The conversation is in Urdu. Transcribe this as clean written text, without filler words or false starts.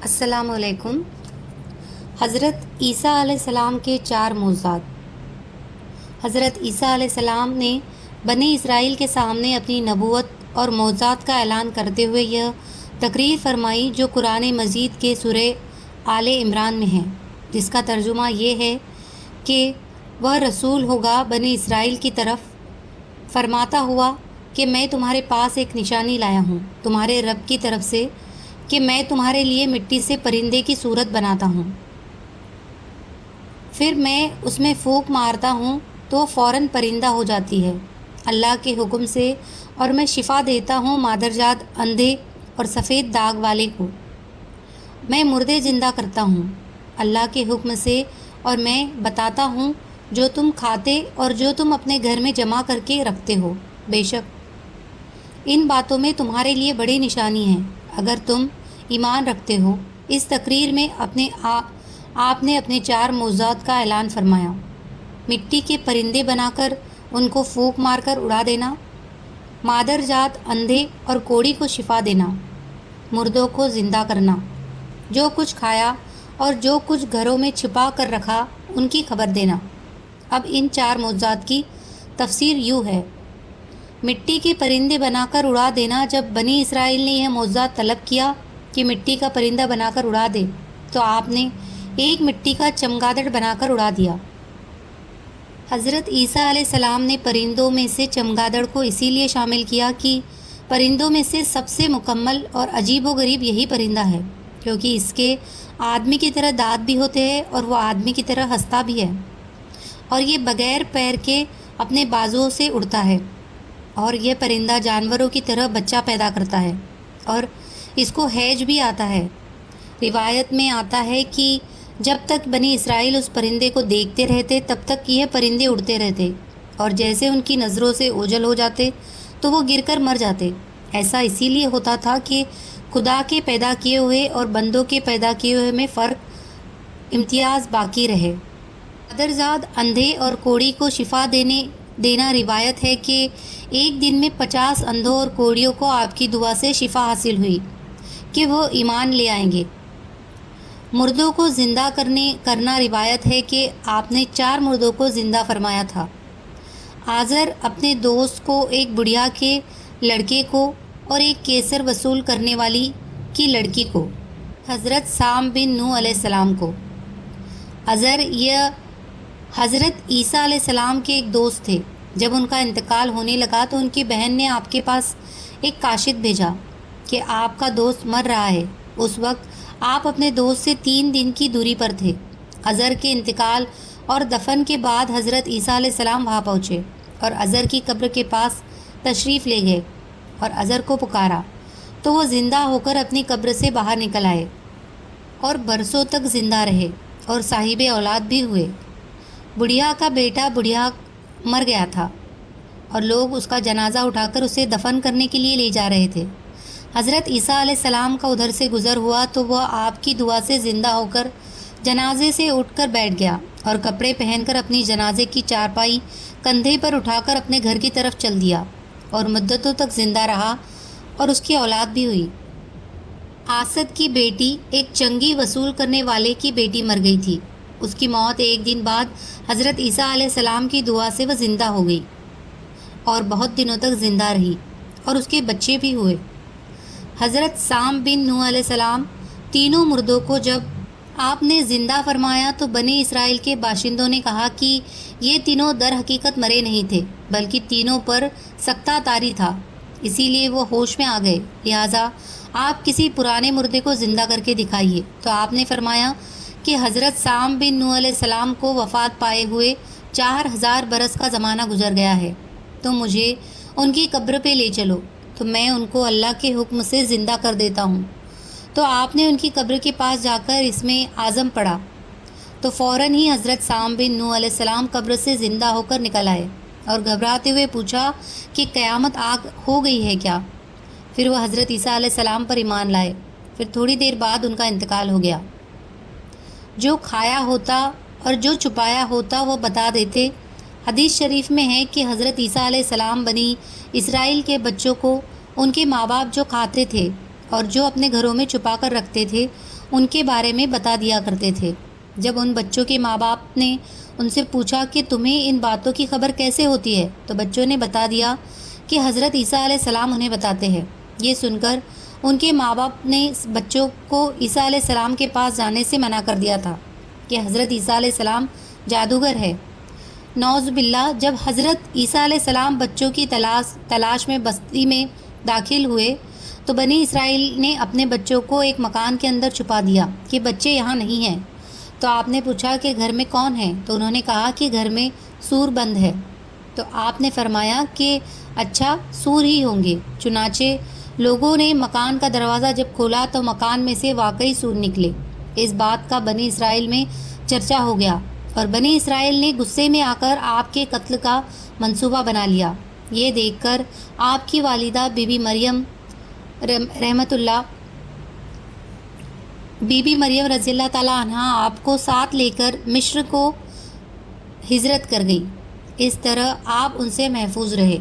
السلام علیکم۔ حضرت عیسیٰ علیہ السلام کے 4 معجزات۔ حضرت عیسیٰ علیہ السلام نے بنی اسرائیل کے سامنے اپنی نبوت اور معجزات کا اعلان کرتے ہوئے یہ تقریر فرمائی جو قرآن مجید کے سورہ آل عمران میں ہے، جس کا ترجمہ یہ ہے کہ وہ رسول ہوگا بنی اسرائیل کی طرف فرماتا ہوا کہ میں تمہارے پاس ایک نشانی لایا ہوں تمہارے رب کی طرف سے کہ میں تمہارے لیے مٹی سے پرندے کی صورت بناتا ہوں، پھر میں اس میں پھونک مارتا ہوں تو فوراً پرندہ ہو جاتی ہے اللہ کے حکم سے، اور میں شفا دیتا ہوں مادرجات اندھے اور سفید داغ والے کو، میں مردے زندہ کرتا ہوں اللہ کے حکم سے، اور میں بتاتا ہوں جو تم کھاتے اور جو تم اپنے گھر میں جمع کر کے رکھتے ہو، بے شک ان باتوں میں تمہارے لیے بڑی نشانی ہے اگر تم ایمان رکھتے ہو۔ اس تقریر میں آپ نے اپنے 4 معجزات کا اعلان فرمایا: مٹی کے پرندے بنا کر ان کو پھونک مار کر اڑا دینا، مادرجات اندھے اور کوڑی کو شفا دینا، مردوں کو زندہ کرنا، جو کچھ کھایا اور جو کچھ گھروں میں چھپا کر رکھا ان کی خبر دینا۔ اب ان 4 معجزات کی تفسیر یوں ہے: مٹی کے پرندے بنا کر اڑا دینا۔ جب بنی اسرائیل نے یہ معجزہ طلب کیا کہ مٹی کا پرندہ بنا کر اڑا دے تو آپ نے ایک مٹی کا چمگادڑ بنا کر اڑا دیا۔ حضرت عیسیٰ علیہ السلام نے پرندوں میں سے چمگادڑ کو اسی لیے شامل کیا کہ پرندوں میں سے سب سے مکمل اور عجیب و غریب یہی پرندہ ہے، کیونکہ اس کے آدمی کی طرح دانت بھی ہوتے ہیں اور وہ آدمی کی طرح ہنستا بھی ہے، اور یہ بغیر پیر کے اپنے بازوؤں سے اڑتا ہے، اور یہ پرندہ جانوروں کی طرح بچہ پیدا کرتا ہے، اور اس کو ہیج بھی آتا ہے۔ روایت میں آتا ہے کہ جب تک بنی اسرائیل اس پرندے کو دیکھتے رہتے تب تک یہ پرندے اڑتے رہتے، اور جیسے ان کی نظروں سے اوجھل ہو جاتے تو وہ گر کر مر جاتے۔ ایسا اسی لیے ہوتا تھا کہ خدا کے پیدا کیے ہوئے اور بندوں کے پیدا کیے ہوئے میں فرق امتیاز باقی رہے۔ مادرزاد اندھے اور کوڑی کو شفا دینا روایت ہے کہ ایک دن میں 50 اندھوں اور کوڑیوں کو آپ کی دعا سے شفا حاصل ہوئی کہ وہ ایمان لے آئیں گے۔ مردوں کو زندہ کرنا روایت ہے کہ آپ نے 4 مردوں کو زندہ فرمایا تھا: آزر اپنے دوست کو، ایک بڑھیا کے لڑکے کو، اور ایک کیسر وصول کرنے والی کی لڑکی کو، حضرت سام بن نوح علیہ السلام کو۔ آزر یہ حضرت عیسیٰ علیہ السلام کے ایک دوست تھے۔ جب ان کا انتقال ہونے لگا تو ان کی بہن نے آپ کے پاس ایک کاشت بھیجا کہ آپ کا دوست مر رہا ہے۔ اس وقت آپ اپنے دوست سے 3 دن کی دوری پر تھے۔ آزر کے انتقال اور دفن کے بعد حضرت عیسیٰ علیہ السلام وہاں پہنچے اور آزر کی قبر کے پاس تشریف لے گئے اور آزر کو پکارا تو وہ زندہ ہو کر اپنی قبر سے باہر نکل آئے اور برسوں تک زندہ رہے اور صاحب اولاد بھی ہوئے۔ بڑھیا کا بیٹا بڑھیا مر گیا تھا اور لوگ اس کا جنازہ اٹھا کر اسے دفن کرنے کے لیے لے جا رہے تھے۔ حضرت عیسیٰ علیہ السلام کا ادھر سے گزر ہوا تو وہ آپ کی دعا سے زندہ ہو کر جنازے سے اٹھ کر بیٹھ گیا اور کپڑے پہن کر اپنی جنازے کی چارپائی کندھے پر اٹھا کر اپنے گھر کی طرف چل دیا اور مدتوں تک زندہ رہا اور اس کی اولاد بھی ہوئی۔ آسد کی بیٹی، ایک چنگی وصول کرنے والے کی بیٹی مر گئی تھی۔ اس کی موت ایک دن بعد حضرت عیسیٰ علیہ السلام کی دعا سے وہ زندہ ہو گئی اور بہت دنوں تک زندہ رہی اور اس کے بچے بھی ہوئے۔ حضرت سام بن نوح علیہ السلام تینوں مردوں کو جب آپ نے زندہ فرمایا تو بنی اسرائیل کے باشندوں نے کہا کہ یہ تینوں در حقیقت مرے نہیں تھے بلکہ تینوں پر سکتہ طاری تھا، اسی لیے وہ ہوش میں آ گئے، لہٰذا آپ کسی پرانے مردے کو زندہ کر کے دکھائیے۔ تو آپ نے فرمایا کہ حضرت سام بن نوح علیہ السلام کو وفات پائے ہوئے 4000 برس کا زمانہ گزر گیا ہے، تو مجھے ان کی قبر پہ لے چلو تو میں ان کو اللہ کے حکم سے زندہ کر دیتا ہوں۔ تو آپ نے ان کی قبر کے پاس جا کر اس میں اعظم پڑھا تو فوراً ہی حضرت سام بن نوح علیہ السلام قبر سے زندہ ہو کر نکل آئے اور گھبراتے ہوئے پوچھا کہ قیامت ہو گئی ہے کیا؟ پھر وہ حضرت عیسیٰ علیہ السلام پر ایمان لائے۔ پھر تھوڑی دیر بعد ان کا انتقال ہو گیا۔ جو کھایا ہوتا اور جو چھپایا ہوتا وہ بتا دیتے۔ حدیث شریف میں ہے کہ حضرت عیسیٰ علیہ السلام بنی اسرائیل کے بچوں کو ان کے ماں باپ جو کھاتے تھے اور جو اپنے گھروں میں چھپا کر رکھتے تھے ان کے بارے میں بتا دیا کرتے تھے۔ جب ان بچوں کے ماں باپ نے ان سے پوچھا کہ تمہیں ان باتوں کی خبر کیسے ہوتی ہے، تو بچوں نے بتا دیا کہ حضرت عیسیٰ علیہ السلام انہیں بتاتے ہیں۔ یہ سن کر ان کے ماں باپ نے بچوں کو عیسیٰ علیہ السلام کے پاس جانے سے منع کر دیا تھا کہ حضرت عیسیٰ علیہ السلام جادوگر ہے۔ نعوذ باللہ، جب حضرت عیسیٰ علیہ السلام بچوں کی تلاش میں بستی میں داخل ہوئے تو بنی اسرائیل نے اپنے بچوں کو ایک مکان کے اندر چھپا دیا کہ بچے یہاں نہیں ہیں۔ تو آپ نے پوچھا کہ گھر میں کون ہے؟ تو انہوں نے کہا کہ گھر میں سور بند ہے۔ تو آپ نے فرمایا کہ اچھا، سور ہی ہوں گے۔ چنانچہ لوگوں نے مکان کا دروازہ جب کھولا تو مکان میں سے واقعی سور نکلے۔ اس بات کا بنی اسرائیل میں چرچا ہو گیا اور بنی اسرائیل نے غصے میں آ کر آپ کے قتل کا منصوبہ بنا لیا۔ یہ دیکھ کر آپ کی والدہ بی بی مریم رضی اللہ تعالیٰ عنہا آپ کو ساتھ لے کر مصر کو ہجرت کر گئی۔ اس طرح آپ ان سے محفوظ رہے۔